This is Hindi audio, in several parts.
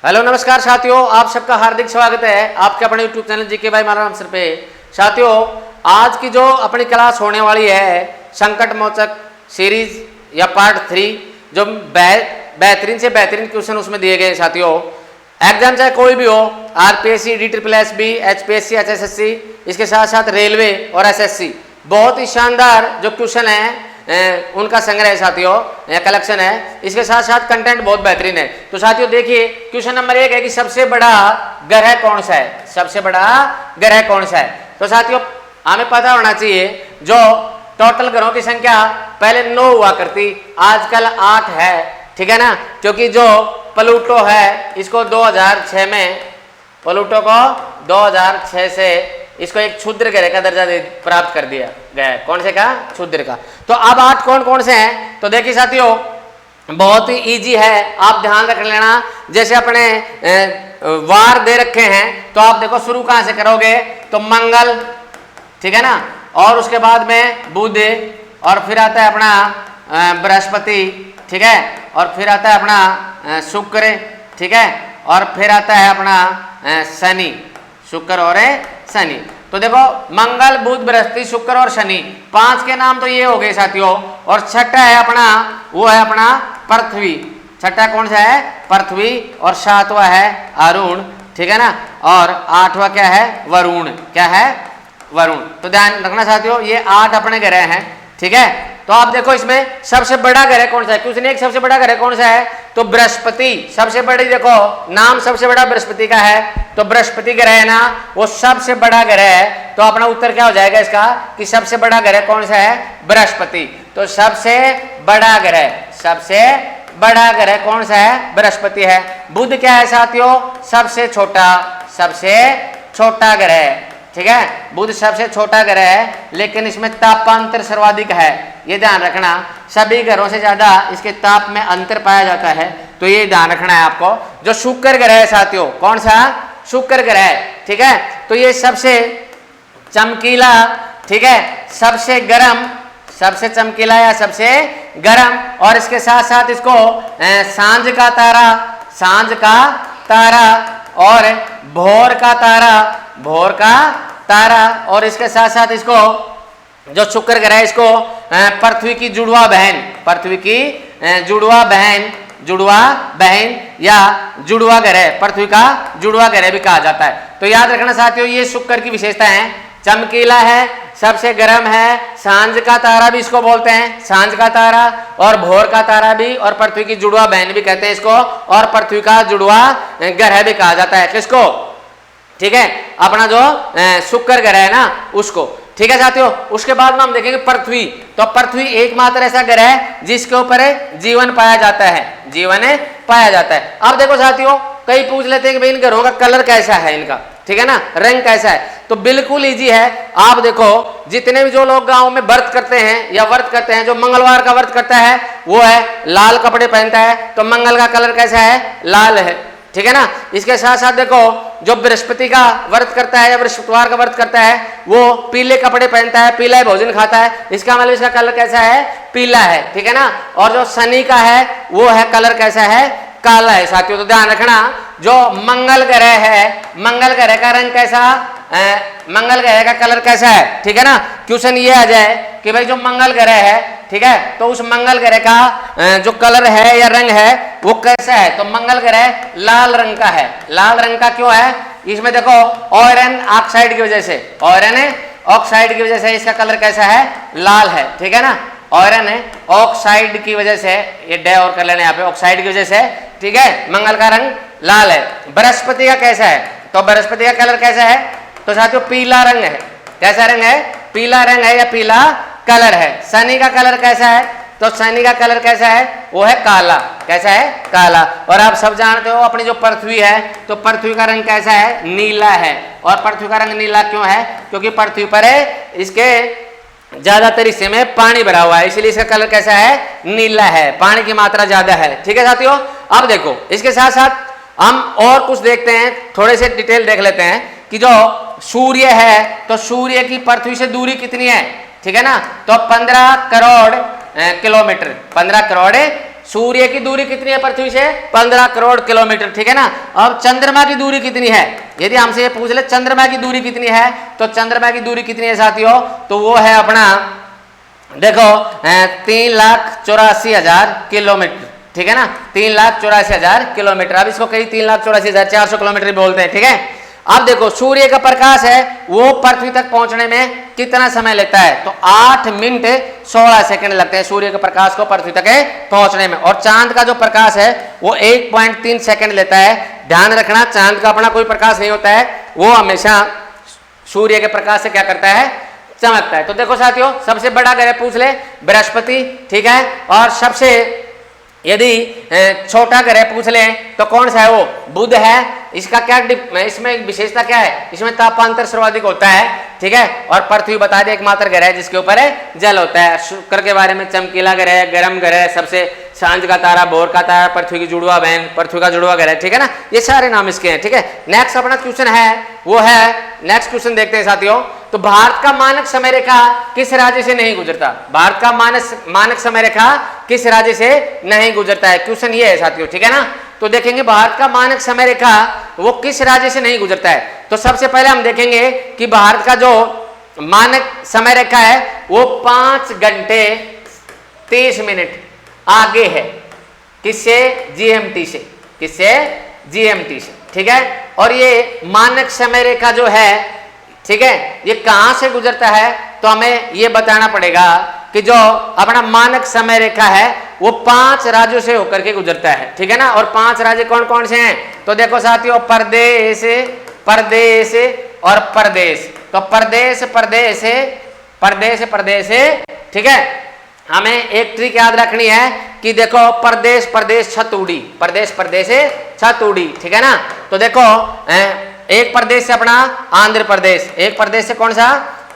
हेलो नमस्कार साथियों, आप सबका हार्दिक स्वागत है आपके अपने यूट्यूब चैनल जीके भाई मालूम सर पे। साथियों, आज की जो अपनी क्लास होने वाली है संकट मोचक सीरीज या पार्ट 3, जो बेहतरीन से बेहतरीन क्वेश्चन उसमें दिए गए। साथियों, एग्जाम चाहे कोई भी हो, आरपीएससी, DSSB, HPSC, HSSC, इसके साथ साथ रेलवे और SSC, बहुत ही शानदार जो क्वेश्चन है उनका संग्रह है साथियों, कलेक्शन है। इसके साथ साथ कंटेंट बहुत बेहतरीन है। तो साथियों देखिए, क्वेश्चन नंबर 1 है कि सबसे बड़ा ग्रह कौन सा है? सबसे बड़ा ग्रह कौन सा है? तो साथियों हमें पता होना चाहिए, जो टोटल ग्रहों की संख्या पहले 9 हुआ करती, आजकल 8 है, ठीक है ना। क्योंकि जो प्लूटो है इसको 2006 में, प्लूटो को 2006 से इसको एक क्षुद्र ग्रह का दर्जा प्राप्त कर दिया गया है। कौन से का? क्षुद्र का। तो अब 8 कौन कौन से हैं? तो देखिए साथियों, बहुत ही इजी है, आप ध्यान रख लेना। जैसे अपने वार दे रखे हैं, तो आप देखो शुरू कहां से करोगे, तो मंगल, ठीक है ना, और उसके बाद में बुध, और फिर आता है अपना बृहस्पति, ठीक है, और फिर आता है अपना शुक्र, ठीक है, और फिर आता है अपना शनि, शुक्र और शनि। तो देखो मंगल, बुध, बृहस्पति, शुक्र और शनि, 5 के नाम तो ये हो गए साथियों। और छठा है अपना, वो है अपना पृथ्वी। छठा कौन सा है? पृथ्वी। और 7वां है अरुण, ठीक है ना, और 8वां क्या है? वरुण। क्या है? वरुण। तो ध्यान रखना साथियों, ये 8 अपने ग्रह हैं, ठीक है। तो आप देखो इसमें सबसे बड़ा ग्रह कौन सा है? क्वेश्चन एक, सबसे बड़ा ग्रह कौन सा है? तो बृहस्पति सबसे बड़ी, देखो नाम सबसे बड़ा बृहस्पति का है, तो बृहस्पति ग्रह है ना, वो सबसे बड़ा ग्रह है। तो अपना उत्तर क्या हो जाएगा इसका, कि सबसे बड़ा ग्रह कौन सा है? बृहस्पति। तो सबसे बड़ा ग्रह, सबसे बड़ा ग्रह कौन सा है? बृहस्पति है। बुध क्या है साथियों? सबसे छोटा, सबसे छोटा ग्रह, ठीक है। बुध सबसे छोटा ग्रह है, लेकिन इसमें तापांतर सर्वाधिक है, ये ध्यान रखना। सभी ग्रहों से ज्यादा इसके ताप में अंतर पाया जाता है, तो ये ध्यान रखना है आपको। जो शुक्र ग्रह है साथियों, कौन सा? शुक्र ग्रह, ठीक है। तो ये सबसे चमकीला, ठीक है, सबसे गर्म, सबसे चमकीला या सबसे गर्म, और इसके साथ साथ इसको सांझ का तारा, सांझ का तारा, और भोर का तारा, भोर का तारा, और इसके साथ साथ इसको जो शुक्र ग्रह है इसको पृथ्वी की जुड़वा बहन, पृथ्वी की जुड़वा बहन, जुड़वा बहन या जुड़वा ग्रह, पृथ्वी का जुड़वा ग्रह भी कहा जाता है। तो याद रखना साथियों, ये शुक्र की विशेषता है। चमकीला है, सबसे गर्म है, सांझ का तारा भी इसको बोलते हैं, सांझ का तारा, और भोर का तारा भी, और पृथ्वी की जुड़वा बहन भी कहते हैं इसको, और पृथ्वी का जुड़वा ग्रह भी कहा जाता है। किसको? ठीक है, अपना जो शुक्र ग्रह है ना, उसको, ठीक है साथियों। उसके बाद में हम देखेंगे पृथ्वी। तो पृथ्वी एकमात्र ऐसा ग्रह है जिसके ऊपर जीवन पाया जाता है, जीवन पाया जाता है। अब देखो साथियों, कई पूछ लेते हैं कि भाई इन ग्रहों का कलर कैसा है इनका, ठीक है ना, रंग कैसा है। तो बिल्कुल इजी है। आप देखो, जितने भी जो लोग गांव में व्रत करते हैं या व्रत करते हैं, जो मंगलवार का व्रत करता है वो है लाल कपड़े पहनता है, तो मंगल का कलर कैसा है? लाल है, ठीक है ना। इसके साथ साथ देखो, जो बृहस्पति का व्रत करता है या बृहस्पतिवार का व्रत करता है, वो पीले कपड़े पहनता है, पीला भोजन खाता है, इसका मतलब इसका कलर कैसा है? पीला है, ठीक है ना। और जो शनि का है वो है कलर कैसा है? काला है साथियों। तो ध्यान रखना, जो मंगल ग्रह है, मंगल ग्रह का रंग कैसा, मंगल ग्रह का कलर कैसा है, ठीक है ना। क्वेश्चन ये आ जाए कि भाई जो मंगल ग्रह है, ठीक है, तो उस मंगल ग्रह का जो कलर है या रंग है वो कैसा है? तो मंगल ग्रह लाल रंग का है। लाल रंग का क्यों है? इसमें देखो आयरन ऑक्साइड की वजह से, आयरन ऑक्साइड की वजह से इसका कलर कैसा है? लाल है, ठीक है ना। आयरन ऑक्साइड की वजह से, ये डे और कर लेना यहाँ पे, ऑक्साइड की वजह से, ठीक है, मंगल का रंग लाल है। बृहस्पति का कैसा है? तो बृहस्पति का कलर कैसा है? तो साथियों पीला रंग है। कैसा रंग है? पीला रंग है या पीला कलर है। शनि का कलर कैसा है? तो शनि का कलर कैसा है? वो है काला। कैसा है? काला। और आप सब जानते हो अपनी जो पृथ्वी है, तो पृथ्वी का रंग कैसा है? नीला है। और पृथ्वी का रंग नीला क्यों है? क्योंकि पृथ्वी पर इसके ज्यादातर हिस्से में पानी भरा हुआ है, इसलिए इसका कलर कैसा है? नीला है, पानी की मात्रा ज्यादा है, ठीक है साथियों। अब देखो, इसके साथ साथ हम और कुछ देखते हैं, थोड़े से डिटेल देख लेते हैं कि जो सूर्य है, तो सूर्य की पृथ्वी से दूरी कितनी है, ठीक है ना। तो 15 करोड़ किलोमीटर, 15 करोड़ सूर्य की दूरी कितनी है पृथ्वी से? 15 करोड़ किलोमीटर, ठीक है ना। अब चंद्रमा की दूरी कितनी है? यदि हमसे ये पूछ ले चंद्रमा की दूरी कितनी है, तो चंद्रमा की दूरी कितनी है साथियों? तो वो है अपना देखो 3,84,000 किलोमीटर, ठीक है ना, 3,84,000 किलोमीटर। अब इसको कई 3,84,400 किलोमीटर भी बोलते हैं, ठीक है। अब देखो सूर्य का प्रकाश है वो पृथ्वी तक पहुंचने में कितना समय लेता है? तो 8 मिनट 16 सेकंड लगते हैं सूर्य के प्रकाश को पृथ्वी तक पहुंचने में। और चांद का जो प्रकाश है वो 1.3 सेकंड लेता है। ध्यान रखना, चांद का अपना कोई प्रकाश नहीं होता है, वो हमेशा सूर्य के प्रकाश से क्या करता है? चमकता है। तो देखो साथियों, सबसे बड़ा ग्रह पूछ ले बृहस्पति, ठीक है। और सबसे यदि छोटा ग्रह पूछ ले तो कौन सा है? वो बुध है। इसका क्या इसमें विशेषता क्या है? इसमें तापांतर सर्वाधिक होता है, ठीक है। और पृथ्वी बता दे एकमात्र ग्रह है जिसके ऊपर जल होता है। शुक्र के बारे में चमकीला ग्रह, गर्म ग्रह, सबसे सांझ का तारा, भोर का तारा, पृथ्वी की जुड़वा बहन, पृथ्वी का जुड़वा ग्रह, ठीक है ना। ये सारे नाम इसके हैं, ठीक है। नेक्स्ट अपना क्वेश्चन है वो है, नेक्स्ट क्वेश्चन देखते हैं साथियों। तो भारत का मानक समय रेखा किस राज्य से नहीं गुजरता? भारत का मानक समय रेखा किस राज्य से नहीं गुजरता है? क्वेश्चन ये है साथियों, ठीक है ना। तो देखेंगे भारत का मानक समय रेखा वो किस राज्य से नहीं गुजरता है। तो सबसे पहले हम देखेंगे कि भारत का जो मानक समय रेखा है वो 5 घंटे 30 मिनट आगे है। किससे? जीएमटी से। किससे? जीएमटी से, ठीक है। और ये मानक समय रेखा जो है, ठीक है, ये कहां से गुजरता है? तो हमें ये बताना पड़ेगा कि जो अपना मानक समय रेखा है वो 5 राज्यों से होकर के गुजरता है, ठीक है ना। और 5 राज्य कौन कौन से हैं? तो देखो साथियों, प्रदेश, प्रदेश और प्रदेश। तो प्रदेश प्रदेश प्रदेश प्रदेश, ठीक है। हमें एक ट्रिक याद रखनी है कि देखो प्रदेश प्रदेश छतुड़ी, प्रदेश प्रदेश छतुड़ी, ठीक है ना। तो देखो एक प्रदेश से अपना आंध्र प्रदेश, एक प्रदेश से कौन सा?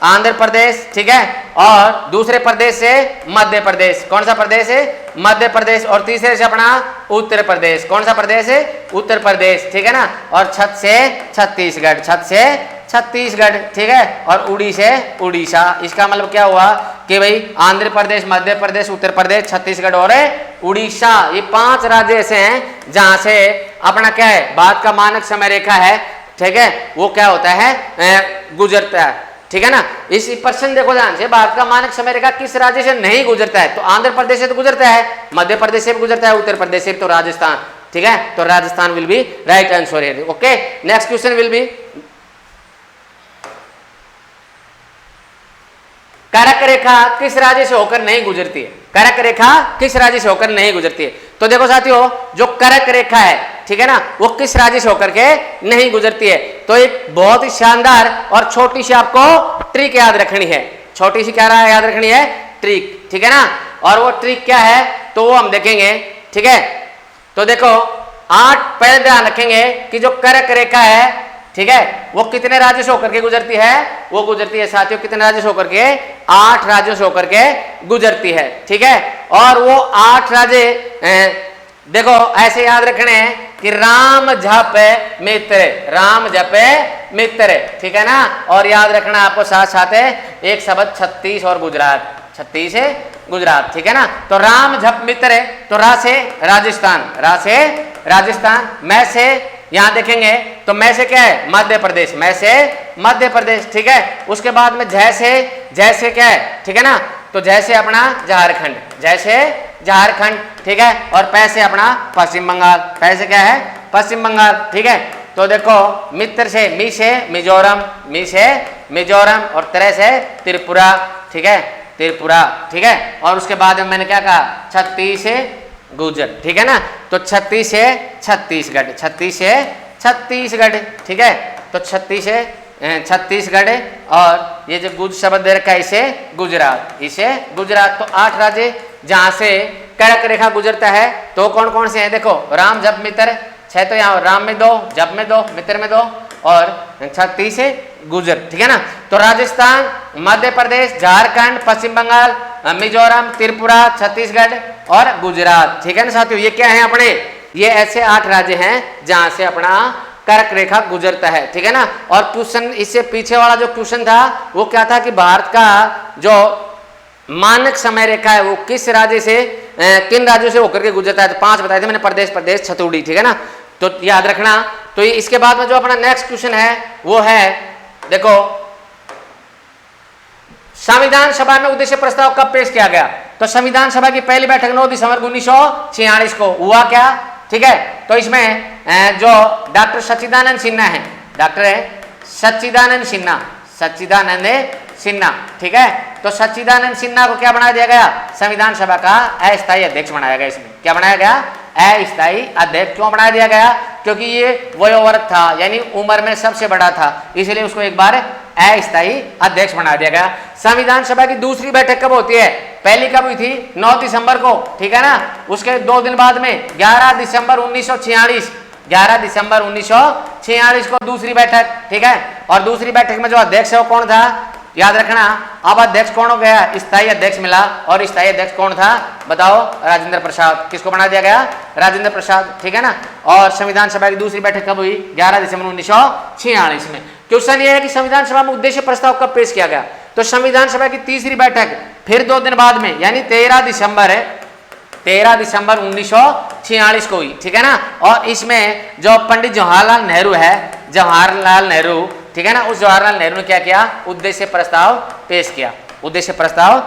आंध्र प्रदेश, ठीक है। और दूसरे प्रदेश से मध्य प्रदेश, कौन सा प्रदेश है? मध्य प्रदेश। और तीसरे से अपना उत्तर प्रदेश, कौन सा प्रदेश है? उत्तर प्रदेश, ठीक है ना। और छत से छत्तीसगढ़, छत से छत्तीसगढ़, ठीक है। और उड़ी से उड़ीसा। इसका मतलब क्या हुआ कि भाई आंध्र प्रदेश, मध्य प्रदेश, उत्तर प्रदेश, छत्तीसगढ़ और उड़ीसा, ये 5 राज्य ऐसे हैं जहां से अपना क्या है? भारत का मानक समय रेखा है, ठीक है, वो क्या होता है? गुजरता है, ठीक है ना। इस प्रश्न देखो ध्यान से, भारत का मानक समय रेखा किस राज्य से नहीं गुजरता है? तो आंध्र प्रदेश से तो गुजरता है, मध्य प्रदेश से भी गुजरता है, उत्तर प्रदेश से, तो राजस्थान, ठीक है। तो Rajasthan will be right answer है। Okay, next question will be कर्क रेखा किस राज्य से होकर नहीं गुजरती है? कर्क रेखा किस राज्य से होकर नहीं गुजरती है? तो देखो साथियों, जो कर्क रेखा है, ठीक है ना, वो किस राज्य से होकर के नहीं गुजरती है? तो एक बहुत ही शानदार और छोटी सी आपको ट्रिक याद रखनी है। छोटी सी क्या याद रखनी है? ट्रिक, ठीक है ना। और वो ट्रिक क्या है तो वो हम देखेंगे, ठीक है। तो देखो 8 पहले ध्यान रखेंगे कि जो कर्क रेखा है, ठीक है, वो कितने राज्यों से होकर के गुजरती है? वो गुजरती है साथियों कितने राज्यों से होकर के? 8 राज्यों से होकर के गुजरती है, ठीक है। और वो 8 राज्य देखो ऐसे याद रखने हैं कि राम जप मित्र, राम जप मित्र, ठीक है ना। और याद रखना आपको साथ साथ एक शब्द 36 और गुजरात, 36 है गुजरात, ठीक है ना। तो राम जप मित्र, तो रा से राजस्थान, रा से राजस्थान, मैं से यहां देखेंगे तो मैं से क्या है? मध्य प्रदेश, मैं से मध्य प्रदेश, ठीक है। उसके बाद में जैसे क्या है? ठीक है ना। तो जैसे अपना झारखंड, जैसे झारखंड, ठीक है। और पैसे अपना पश्चिम बंगाल, पैसे क्या है? पश्चिम बंगाल, ठीक है। तो देखो मित्र से मी से मिजोरम, मी से मिजोरम, और तरह से त्रिपुरा, ठीक है, त्रिपुरा, ठीक है। और उसके बाद में मैंने क्या कहा? 36 से गुजर, ठीक है ना। तो 36 से छत्तीसगढ़, 36 से छत्तीसगढ़, ठीक है। तो 36 से छत्तीसगढ़, और ये जो गुज शब्द दे रखा है इसे गुजरात, इसे गुजरात। तो 8 राज्य जहां से कर्क रेखा गुजरता है तो कौन कौन से हैं? देखो राम जप मित्र 6, तो यहाँ राम में 2, जप में 2, मित्र में 2, और 36 से गुजर, ठीक है ना। तो राजस्थान, मध्य प्रदेश, झारखंड, पश्चिम बंगाल, मिजोरम, त्रिपुरा, छत्तीसगढ़ और गुजरात, ठीक है ना साथियों। ये क्या है अपने? ये ऐसे 8 राज्य हैं जहां से अपना कर्क रेखा गुजरता है, ठीक है ना। और क्वेश्चन इससे पीछे वाला जो क्वेश्चन था वो क्या था कि भारत का जो मानक समय रेखा है वो किस राज्य से किन राज्यों से होकर के गुजरता है? तो 5 बताए थे मैंने, प्रदेश प्रदेश छतुड़ी, ठीक है ना, तो याद रखना। तो इसके बाद में जो अपना नेक्स्ट क्वेश्चन है वो है, देखो संविधान सभा में उद्देश्य प्रस्ताव कब पेश किया गया? तो संविधान सभा की पहली बैठक 9 दिसंबर 1946 को हुआ क्या, ठीक है। तो इसमें जो डॉक्टर सच्चिदानंद सिन्हा है, डॉक्टर सच्चिदानंद सिन्हा, सच्चिदानंद सिन्हा, ठीक है, तो सच्चिदानंद सिन्हा को क्या बना दिया गया? संविधान सभा का अस्थायी अध्यक्ष बनाया गया। इसमें क्या बनाया गया? अस्थायी अध्यक्ष। क्यों बना दिया गया? क्योंकि ये वयोवर्ग था, यानी उम्र में सबसे बड़ा था, इसलिए उसको एक बार अस्थायी अध्यक्ष बना दिया गया। संविधान सभा की दूसरी बैठक कब होती है? पहली कब हुई थी? 9 दिसंबर को, ठीक है ना। उसके 2 दिन बाद में 11 दिसंबर 1946, 11 दिसंबर 1946 को दूसरी बैठक, ठीक है। और दूसरी बैठक में जो अध्यक्ष है वो कौन था? याद रखना। अब अध्यक्ष कौन हो गया? स्थायी अध्यक्ष मिला। और स्थायी अध्यक्ष कौन था बताओ? राजेंद्र प्रसाद। किसको बना दिया गया? राजेंद्र प्रसाद, ठीक है ना। और संविधान सभा की दूसरी बैठक कब हुई? 11 दिसंबर 1946 में। क्वेश्चन ये है कि संविधान सभा में उद्देश्य प्रस्ताव कब पेश किया गया? तो संविधान सभा की तीसरी बैठक फिर 2 दिन बाद में, यानी 13 दिसंबर 1946 को हुई, ठीक है ना। और इसमें जो पंडित जवाहरलाल नेहरू है, जवाहरलाल नेहरू, ठीक है ना, उस जवाहरलाल नेहरू ने क्या किया? उद्देश्य प्रस्ताव पेश किया, उद्देश्य प्रस्ताव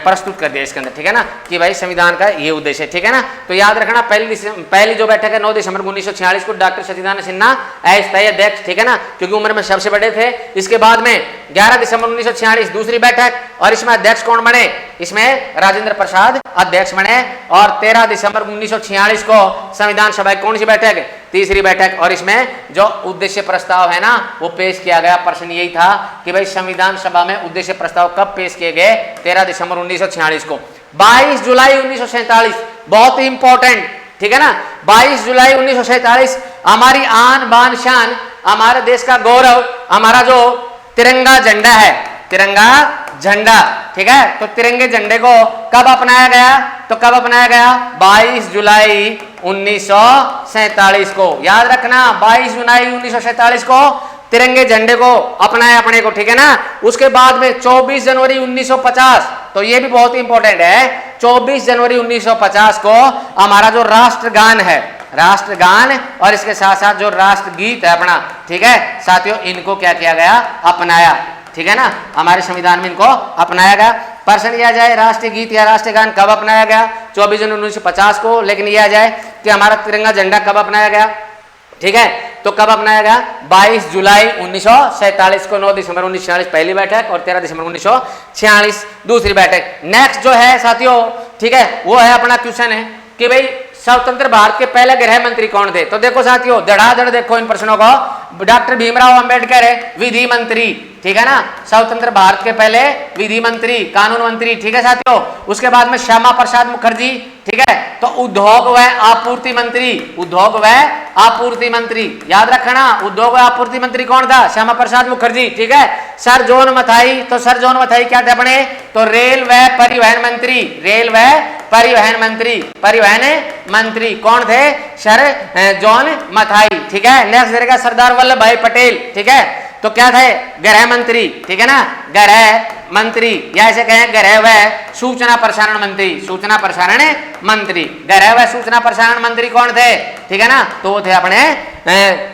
प्रस्तुत कर दिया इसके अंदर, ठीक है ना, कि भाई संविधान का ये उद्देश्य है, ठीक है ना। तो याद रखना पहली जो बैठक है 9 दिसंबर 1946 को डॉक्टर सच्चिदानंद सिन्हा अस्थायी अध्यक्ष, ठीक है ना, क्योंकि उम्र में सबसे बड़े थे। इसके बाद में 11 दिसंबर 1946 दूसरी बैठक, और इसमें अध्यक्ष कौन बने? इसमें राजेंद्र प्रसाद अध्यक्ष बने। और 13 दिसंबर 1946 को संविधान सभा की कौन सी बैठक? तीसरी बैठक। और इसमें जो उद्देश्य प्रस्ताव है ना वो पेश किया गया। प्रश्न यही था कि भाई संविधान सभा में उद्देश्य प्रस्ताव कब पेश किए गए? 13 दिसंबर 1946 को। 22 जुलाई 1947 बहुत ही इंपॉर्टेंट, ठीक है ना। 22 जुलाई 1947 हमारी आन बान शान, हमारे देश का गौरव, हमारा जो तिरंगा झंडा है, तिरंगा झंडा, ठीक है। तो तिरंगे झंडे को कब अपनाया गया? तो कब अपनाया गया? 22 जुलाई 1947 को। याद रखना 22 जुलाई 1947 को तिरंगे झंडे को अपनाया अपने को, ठीक है ना। उसके बाद में 24 जनवरी 1950, तो ये भी बहुत ही इंपॉर्टेंट है, 24 जनवरी 1950 को हमारा जो राष्ट्रगान है, राष्ट्रगान और इसके साथ साथ जो राष्ट्रगीत है अपना, ठीक है साथियों, इनको क्या किया गया? अपनाया, ठीक है ना, हमारे संविधान में इनको अपनाया गया। प्रश्न यह आ जाए राष्ट्रीय गीत या राष्ट्रगान कब अपनाया गया? 24 जनवरी 1950 को। लेकिन यह आ जाए कि हमारा तिरंगा झंडा कब अपनाया गया, ठीक है, तो कब अपनाया गया? 22 जुलाई 1947 को। 9 दिसंबर 1946 पहली बैठक और 13 दिसंबर 1946 दूसरी बैठक। नेक्स्ट जो है साथियों, ठीक है, वो है अपना क्वेश्चन है कि भाई स्वतंत्र भारत के पहले गृह मंत्री कौन थे? तो देखो साथियों, धड़ाधड़ देखो इन प्रश्नों को। डॉक्टर भीमराव अंबेडकर है विधि मंत्री, ठीक है ना, स्वतंत्र भारत के पहले विधि मंत्री, कानून मंत्री, ठीक है साथियों। उसके बाद में श्यामा प्रसाद मुखर्जी, ठीक है, तो उद्योग व आपूर्ति मंत्री, उद्योग व आपूर्ति मंत्री, याद रखना उद्योग व आपूर्ति मंत्री कौन था? श्यामा प्रसाद मुखर्जी, ठीक है। सर जॉन मथाई, तो सर जॉन मथाई क्या थे अपने? तो रेल व परिवहन मंत्री, रेल व परिवहन मंत्री, परिवहन मंत्री कौन थे? सर जॉन मथाई, ठीक है। नेक्स्ट रहेगा सरदार वल्लभ भाई पटेल, ठीक है, तो क्या थे? गृह मंत्री, ठीक है ना, गृह मंत्री, या ऐसे कहें गृह व सूचना प्रसारण मंत्री, सूचना प्रसारण मंत्री, गृह व सूचना प्रसारण मंत्री कौन थे? ठीक है ना, तो वो थे अपने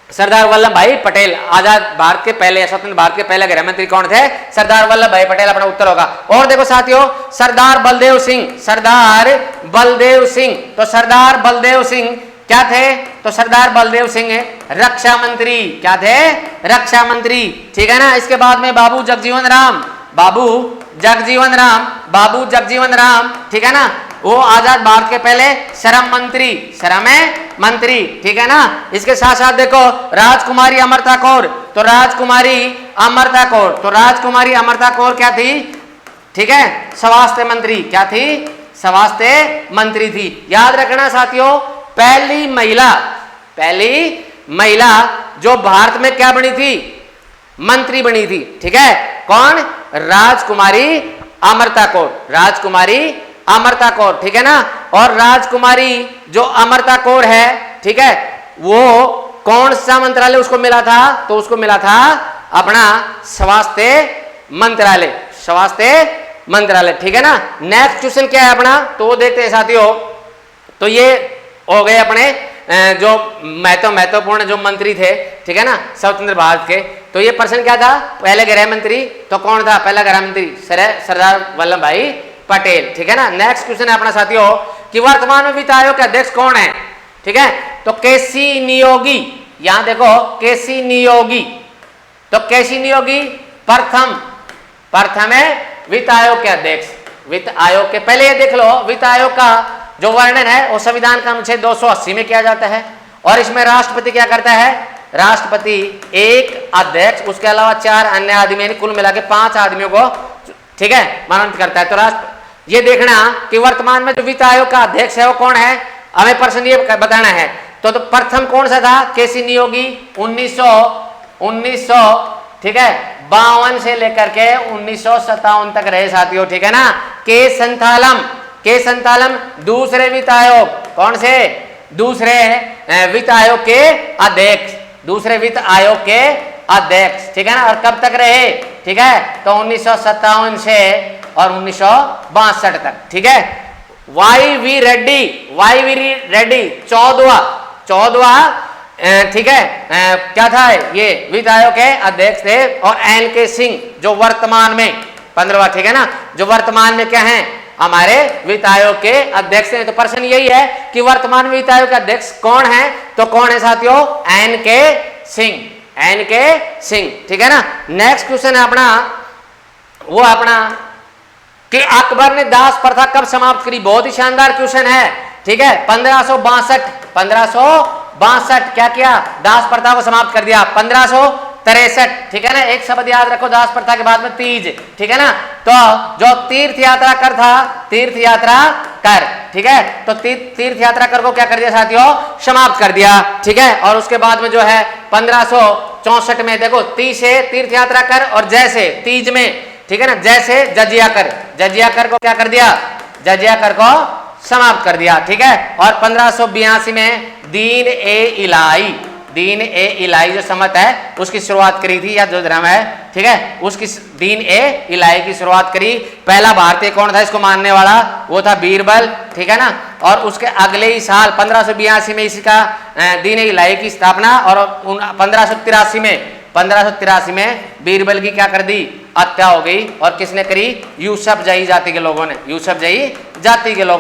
सरदार वल्लभ भाई पटेल। आजाद भारत के पहले, स्वतंत्र भारत के पहले गृह मंत्री कौन थे? सरदार वल्लभ भाई पटेल, अपना उत्तर होगा। और देखो साथियों, सरदार बलदेव सिंह, सरदार बलदेव सिंह, तो सरदार बलदेव सिंह क्या थे? तो सरदार बलदेव सिंह रक्षा मंत्री, क्या थे? रक्षा मंत्री, ठीक है ना। इसके बाद में बाबू जगजीवन राम, बाबू जगजीवन राम, बाबू जगजीवन राम, ठीक है ना, वो आजाद भारत के पहले श्रम मंत्री, श्रम मंत्री, ठीक है ना। इसके साथ साथ देखो राजकुमारी अमृता कौर, तो राजकुमारी अमृता कौर, तो राजकुमारी अमृता कौर क्या थी? ठीक है, स्वास्थ्य मंत्री, क्या थी? स्वास्थ्य मंत्री थी। याद रखना साथियों, पहली महिला जो भारत में क्या बनी थी? मंत्री बनी थी, ठीक है। कौन? राजकुमारी अमृता कौर, राजकुमारी अमृता कौर, ठीक है ना। और राजकुमारी जो अमृता कौर है, ठीक है, वो कौन सा मंत्रालय उसको मिला था? तो उसको मिला था अपना स्वास्थ्य मंत्रालय, स्वास्थ्य मंत्रालय, ठीक है ना। नेक्स्ट क्वेश्चन क्या है अपना, तो वो देखते हैं साथियों। तो ये हो गए अपने जो महत्वपूर्ण जो मंत्री थे, ठीक है ना, स्वतंत्र भारत के। तो ये पर्सन क्या था, पहले गृह मंत्री, तो कौन था पहला गृह मंत्री, सरदार वल्लभ भाई पटेल, ठीक है ना। नेक्स्ट क्वेश्चन है अपना साथियों कि वर्तमान में वित्त आयोग के अध्यक्ष कौन है, ठीक है। तो केसी नियोगी, यहां देखो केसी नियोगी, तो केसी नियोगी प्रथम है वित्त आयोग के अध्यक्ष। वित्त आयोग के पहले ये देख लो, वित्त आयोग का जो वर्णन है वो संविधान का अनुच्छेद 280 में किया जाता है, और इसमें राष्ट्रपति क्या करता है, राष्ट्रपति एक अध्यक्ष, उसके अलावा 4 अन्य आदमी, कुल मिला के 5 आदमियों को, ठीक है, मनोनीत करता है। तो ये देखना कि वर्तमान में जो वित्त आयोग का अध्यक्ष है वो कौन है, हमें पर्सन ये बताना है। तो प्रथम कौन सा था, केसी नियोगी, 1900 ठीक है 52 से लेकर के 1957 तक रहे साथियों, ठीक है ना। के संतालम दूसरे वित्त आयोग, कौन से, दूसरे वित्त आयोग के अध्यक्ष, दूसरे वित्त आयोग के अध्यक्ष, ठीक है ना। और कब तक रहे, ठीक है, तो 1957 से और 1962 तक, ठीक है। वाई वी रेड्डी 14वां, ठीक है, क्या था ये वित्त आयोग के अध्यक्ष थे। और एन के सिंह जो वर्तमान में 15वां, ठीक है ना, जो वर्तमान में क्या है हमारे वित्त आयोग के अध्यक्ष हैं। तो प्रश्न यही है कि वर्तमान में वित्त आयोग के अध्यक्ष कौन है, तो कौन है साथियों, एन के सिंह, ठीक है ना। नेक्स्ट क्वेश्चन है अपना, वो अपना कि अकबर ने दास प्रथा कब समाप्त करी, बहुत ही शानदार क्वेश्चन है, ठीक है। 1562 क्या किया, दास प्रथा को समाप्त कर दिया। 1563, ठीक है ना, एक शब्द याद रखो दास प्रथा के बाद में तीज, ठीक है ना। तो जो तीर्थ यात्रा कर था, तीर्थ यात्रा कर, ठीक है, तो तीर्थ यात्रा कर को क्या कर दिया साथियों, समाप्त कर दिया, ठीक है। और उसके बाद में जो है 1564 में देखो, ती से तीर्थ यात्रा कर और जैसे तीज में, ठीक है ना, जैसे जजिया कर को क्या कर दिया, जजिया कर को समाप्त कर दिया, ठीक है। और 1582 में दीन ए इलाही जो समत है उसकी शुरुआत करी थी, या जो धर्म है, ठीक है, उसकी दीन ए इलाही की शुरुआत करी। पहला भारतीय कौन था इसको मानने वाला, वो था बीरबल, ठीक है ना। और उसके अगले ही साल 1582 में इसका दीन ए इलाही की स्थापना, और 1583 में बीरबल की क्या कर दी, हत्या हो गई। और किसने करी, यूसुफ जही जाति के लोगों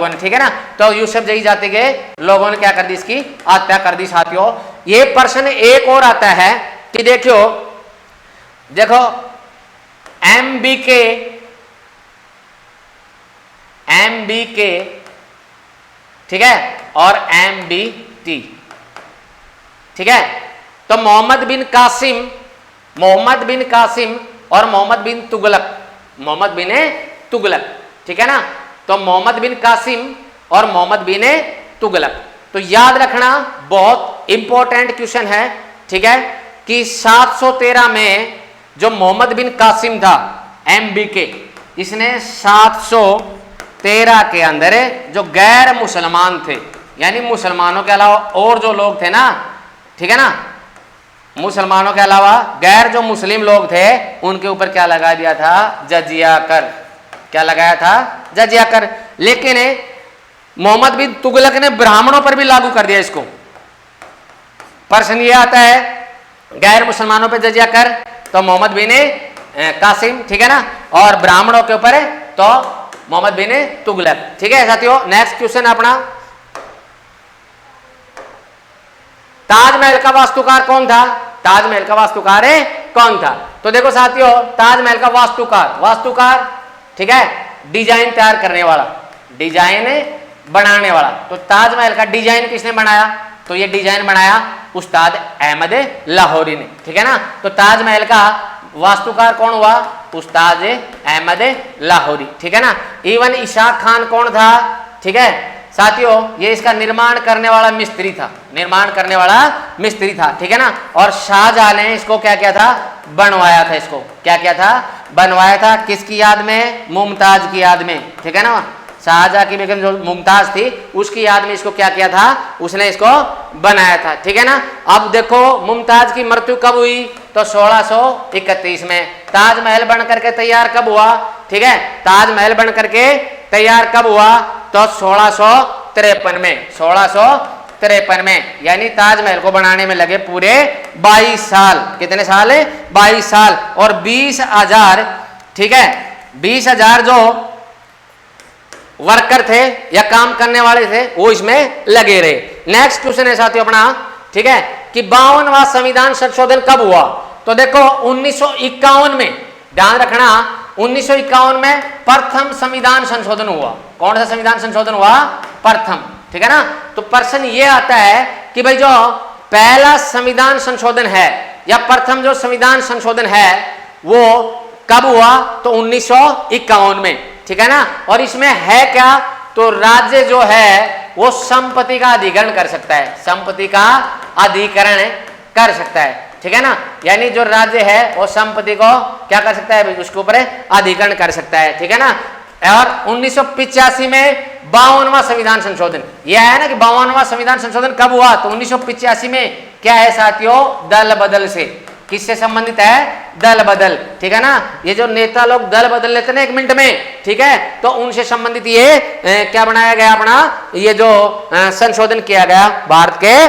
ने, ठीक है ना। तो यूसुफ जही जाति के लोगों ने क्या कर दी, इसकी हत्या कर दी साथियों। ये प्रश्न एक और आता है कि देखो एमबीके, ठीक है, और एमबीटी, ठीक है। तो मोहम्मद बिन कासिम और मोहम्मद बिन तुगलक, ठीक है ना। तो मोहम्मद बिन कासिम और मोहम्मद बिन तुगलक, तो याद रखना बहुत इंपॉर्टेंट क्वेश्चन है, ठीक है, कि 713 में जो मोहम्मद बिन कासिम था एमबीके, इसने 713 के अंदर जो गैर मुसलमान थे, यानी मुसलमानों के अलावा और जो लोग थे ना, ठीक है ना, मुसलमानों के अलावा गैर जो मुस्लिम लोग थे उनके ऊपर क्या लगा दिया था, जजिया कर, क्या लगाया था, जजिया कर। लेकिन मोहम्मद बिन तुगलक ने ब्राह्मणों पर भी लागू कर दिया इसको। प्रश्न ये आता है गैर मुसलमानों पर जजिया कर, तो मोहम्मद बिन कासिम, ठीक है ना, और ब्राह्मणों के ऊपर तो मोहम्मद बिन तुगलक, ठीक है साथियों। नेक्स्ट क्वेश्चन अपना, ताजमहल का वास्तुकार कौन था, ताजमहल का वास्तुकार कौन था। तो देखो साथियों, ताजमहल का वास्तुकार, ठीक है, डिजाइन तैयार करने वाला, डिजाइन बनाने वाला। तो ताजमहल का डिजाइन किसने बनाया, तो ये डिजाइन बनाया उस्ताद अहमद लाहौरी ने, ठीक है ना। तो ताजमहल का वास्तुकार कौन हुआ, उस्ताद अहमद लाहौरी, ठीक है ना। इवन इशाक खान कौन था, ठीक है साथियों, ये इसका निर्माण करने वाला मिस्त्री था, ठीक है ना। और शाहजहां ने इसको क्या किया था, बनवाया था, इसको क्या किया था, बनवाया था, किसकी याद में, मुमताज की याद में, ठीक है ना। शाहजहां की बेगम जो मुमताज थी उसकी याद में इसको क्या किया था, उसने इसको बनाया था, ठीक है ना। अब देखो मुमताज की मृत्यु कब हुई, तो 1631 में। ताजमहल बन करके तैयार कब हुआ? ठीक है, ताजमहल बन करके तैयार कब हुआ? तो 1653 में, 1653 में। यानी ताजमहल को बनाने में लगे पूरे 22 साल। कितने साल? 22 साल। और 20,000, ठीक है, 20,000 जो वर्कर थे या काम करने वाले थे वो इसमें लगे रहे। नेक्स्ट क्वेश्चन है साथियों अपना, ठीक है, कि 52वां संविधान संशोधन कब हुआ? तो देखो 1951 में, ध्यान रखना 1951 में प्रथम संविधान संशोधन हुआ। कौन सा संविधान संशोधन हुआ? प्रथम, ठीक है ना। तो प्रश्न ये आता है कि भाई जो पहला संविधान संशोधन है या प्रथम जो संविधान संशोधन है वो कब हुआ? तो 1951 में, ठीक है ना। और इसमें है क्या? तो राज्य जो है वो संपत्ति का अधिग्रहण कर सकता है, संपत्ति का अधिग्रहण कर सकता है, ठीक है ना। यानी जो राज्य है वो संपत्ति को क्या कर सकता है? उसके ऊपर अधिग्रहण कर सकता है, ठीक है ना। और 1985 में 52वां संविधान संशोधन, यह है ना कि 52वां संविधान संशोधन कब हुआ? तो 1985 में। क्या है साथियों? दल बदल से। किससे संबंधित है? दल बदल, ठीक है ना। ये जो नेता लोग दल बदल लेते ना 1 मिनट में, ठीक है, तो उनसे संबंधित ये क्या बनाया गया अपना, ये जो संशोधन किया गया भारत के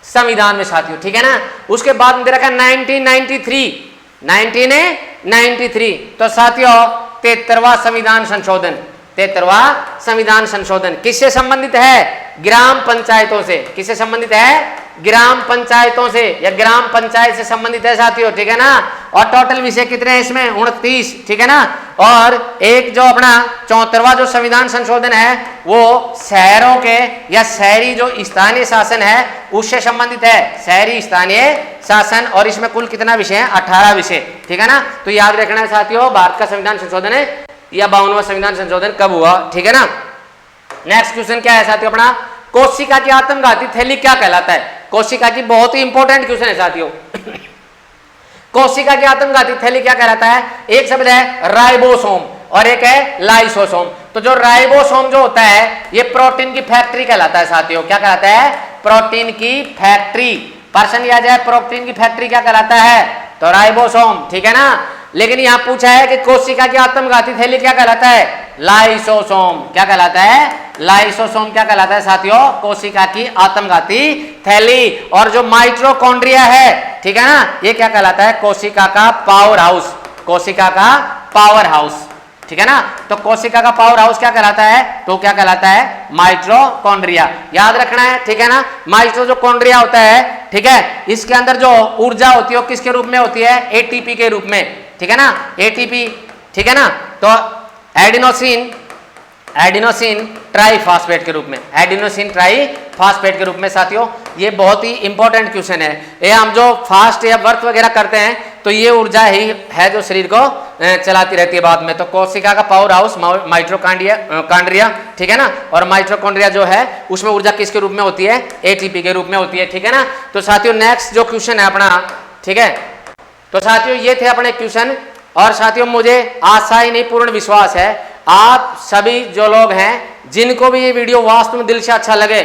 संविधान में साथियों, ठीक है ना। उसके बाद में दे रखा 1993, तो साथियों 73वां संविधान संशोधन, 73वां संविधान संशोधन किससे संबंधित है? ग्राम पंचायतों से। किससे संबंधित है? ग्राम पंचायतों से या ग्राम पंचायत से संबंधित है साथियों, ठीक है ना। और टोटल विषय कितने हैं इसमें? 29, ठीक है ना। और एक जो अपना 74वां जो संविधान संशोधन है वो शहरों के या शहरी जो स्थानीय शासन है उससे संबंधित है, शहरी स्थानीय शासन। और इसमें कुल कितना विषय है? 18 विषय, ठीक है ना। तो याद रखना है साथियों भारत का संविधान संशोधन है या 52वां संविधान संशोधन कब हुआ, ठीक है ना। नेक्स्ट क्वेश्चन क्या है साथियों अपना, कोशिका की आत्मघाती थैली क्या कहलाता है? कोशिका की बहुत ही इंपॉर्टेंट क्वेश्चन है साथियों। कोशिका की आत्मघाती थैली क्या कहलाता है? एक शब्द है राइबोसोम और एक है लाइसोसोम। तो जो राइबोसोम जो होता है ये प्रोटीन की फैक्ट्री कहलाता है साथियों। क्या कहलाता है? प्रोटीन की फैक्ट्री। पर्सन या जाए प्रोटीन की फैक्ट्री क्या कहलाता है? तो राइबोसोम, ठीक है ना। लेकिन यहां पूछा है कि कोशिका की आत्मघाती थैली क्या कहलाता है? लाइसोसोम। क्या कहलाता है? लाइसोसोम क्या कहलाता है साथियों? कोशिका की आत्मघाती थैली। और जो माइटोकॉन्ड्रिया है, ठीक है ना, ये क्या कहलाता है? कोशिका का पावर हाउस। कोशिका का पावर हाउस, ठीक है ना। तो कोशिका का पावर हाउस क्या कहलाता है? तो क्या कहलाता है? माइटोकॉन्ड्रिया। याद रखना है, ठीक है ना। माइटोकॉन्ड्रिया होता है, ठीक है, इसके अंदर जो ऊर्जा होती है वो किसके रूप में होती है? एटीपी के रूप में, ठीक है ना, एटीपी, ठीक है ना। तो एडिनोसिन ट्राइफॉस्फेट के रूप में, एडिनोसिन ट्राइफॉस्फेट के रूप में साथियों। ये बहुत ही इंपॉर्टेंट क्वेश्चन है। ये हम जो फास्ट या वर्क वगैरह करते हैं तो ये ऊर्जा ही है जो शरीर को चलाती रहती है बाद में। तो कोशिका का पावर हाउस माइटोकॉन्ड्रिया, ठीक है ना। और माइटोकॉन्ड्रिया जो है उसमें ऊर्जा किसके रूप में होती है? एटीपी के रूप में होती है, ठीक है ना। तो साथियों नेक्स्ट जो क्वेश्चन है अपना, ठीक है, तो साथियों ये थे अपने क्वेश्चन। और साथियों मुझे आशा ही नहीं पूर्ण विश्वास है आप सभी जो लोग हैं जिनको भी ये वीडियो वास्तव में दिल से अच्छा लगे,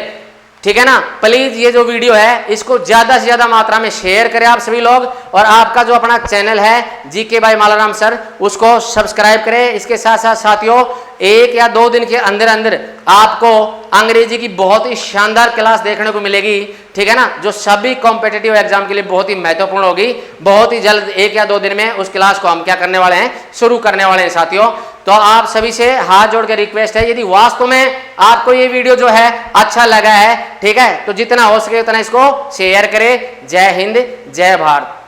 ठीक है ना, प्लीज ये जो वीडियो है इसको ज्यादा से ज्यादा मात्रा में शेयर करें आप सभी लोग। और आपका जो अपना चैनल है जीके बाय मालाराम सर उसको सब्सक्राइब करें। इसके साथ साथ साथियों 1 या 2 दिन के अंदर अंदर आपको अंग्रेजी की बहुत ही शानदार क्लास देखने को मिलेगी, ठीक है ना, जो सभी कॉम्पिटिटिव एग्जाम के लिए बहुत ही महत्वपूर्ण होगी। बहुत ही जल्द 1 या 2 दिन में उस क्लास को हम क्या करने वाले हैं? शुरू करने वाले हैं साथियों। तो आप सभी से हाथ जोड़ के रिक्वेस्ट है, यदि वास्तव में आपको ये वीडियो जो है अच्छा लगा है, ठीक है, तो जितना हो सके उतना इसको शेयर करें। जय हिंद, जय भारत।